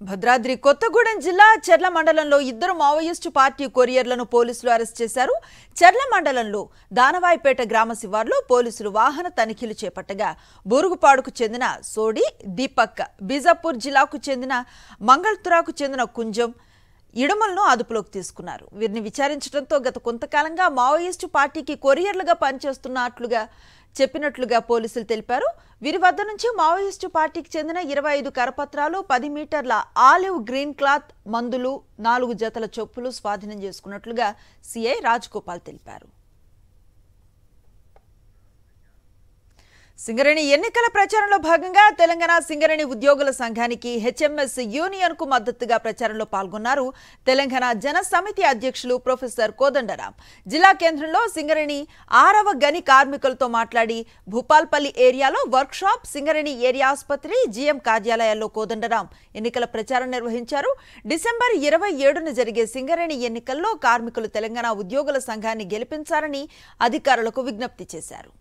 భద్రాద్రి కొత్తగూడెం జిల్లా చెర్ల మండలంలో ఇద్దరు మావోయిస్టు పార్టీ కొరియర్లను పోలీసులు అరెస్ట్ చేశారు. చెర్ల మండలంలో దానవాయిపేట గ్రామ శివార్లో పోలీసులు వాహన తనిఖీలు చేపట్టగా బూరుగుపాడుకు చెందిన సోడి దీపక్, బీజాపూర్ జిల్లాకు చెందిన మంగళతురాకు చెందిన కుంజం ఇడుమలను అదుపులోకి తీసుకున్నారు. వీరిని విచారించడంతో గత కొంతకాలంగా మావోయిస్టు పార్టీకి కొరియర్లుగా చెప్పినట్లుగా పోలీసులు తెలిపారు. వీరి వద్ద నుంచి మావోయిస్టు పార్టీకి చెందిన 25 కరపత్రాలు, 10 మీటర్ల ఆలివ్ గ్రీన్ క్లాత్ మందులు, 4 జతల చెప్పులు స్వాధీనం చేసుకున్నట్లుగా సిఐ రాజగోపాల్ తెలిపారు. సింగరేణి ఎన్నికల ప్రచారంలో భాగంగా తెలంగాణ సింగరేణి ఉద్యోగుల సంఘానికి హెచ్ఎంఎస్ యూనియన్ కు మద్దతుగా ప్రచారంలో పాల్గొన్నారు. తెలంగాణ జన సమితి అధ్యక్షులు ప్రొఫెసర్ కోదండరాం జిల్లా కేంద్రంలో సింగరేణి 6వ గని కార్మికులతో మాట్లాడి భూపాల్పల్లి ఏరియాలో వర్క్ షాప్, సింగరేణి ఏరియా ఆసుపత్రి, జీఎం కార్యాలయాల్లో కోదండరాం ఎన్నికల ప్రచారం నిర్వహించారు. డిసెంబర్ 27న జరిగే సింగరేణి ఎన్నికల్లో కార్మికులు తెలంగాణ ఉద్యోగుల సంఘాన్ని గెలిపించాలని అధికారులకు విజ్ఞప్తి చేశారు.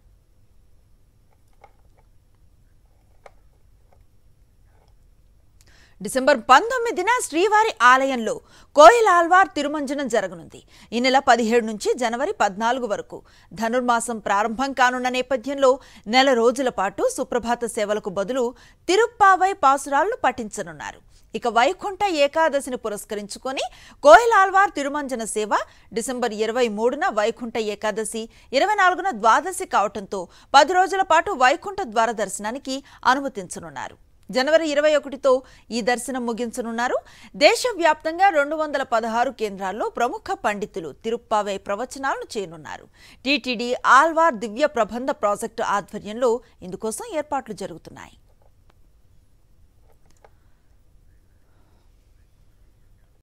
డిసెంబర్ 19న శ్రీవారి ఆలయంలో కోయిల ఆల్వార్ తిరుమంజనం జరగనుంది. ఈ నెల 17 నుంచి జనవరి 14 వరకు ధనుర్మాసం ప్రారంభం కానున్న నేపథ్యంలో నెల రోజుల పాటు సుప్రభాత సేవలకు బదులు తిరుప్పావై పాసురాలను పఠించనున్నారు. ఇక వైకుంఠ ఏకాదశిని పురస్కరించుకొని కోయిల ఆల్వార్ తిరుమంజన సేవ డిసెంబర్ 23న వైకుంఠ ఏకాదశి, 24న ద్వాదశి కావడంతో 10 రోజుల పాటు వైకుంఠ ద్వార దర్శనానికి అనుమతించనున్నారు. జనవరి 21తో ఈ దర్శనం ముగించనున్నారు. దేశవ్యాప్తంగా 216 కేంద్రాల్లో ప్రముఖ పండితులు తిరుప్పావై ప్రవచనాలను చేయనున్నారు. టీటీడీ ఆల్వార్ దివ్య ప్రబంధ ప్రాజెక్టు ఆధ్వర్యంలో ఇందుకోసం ఏర్పాట్లు జరుగుతున్నాయి.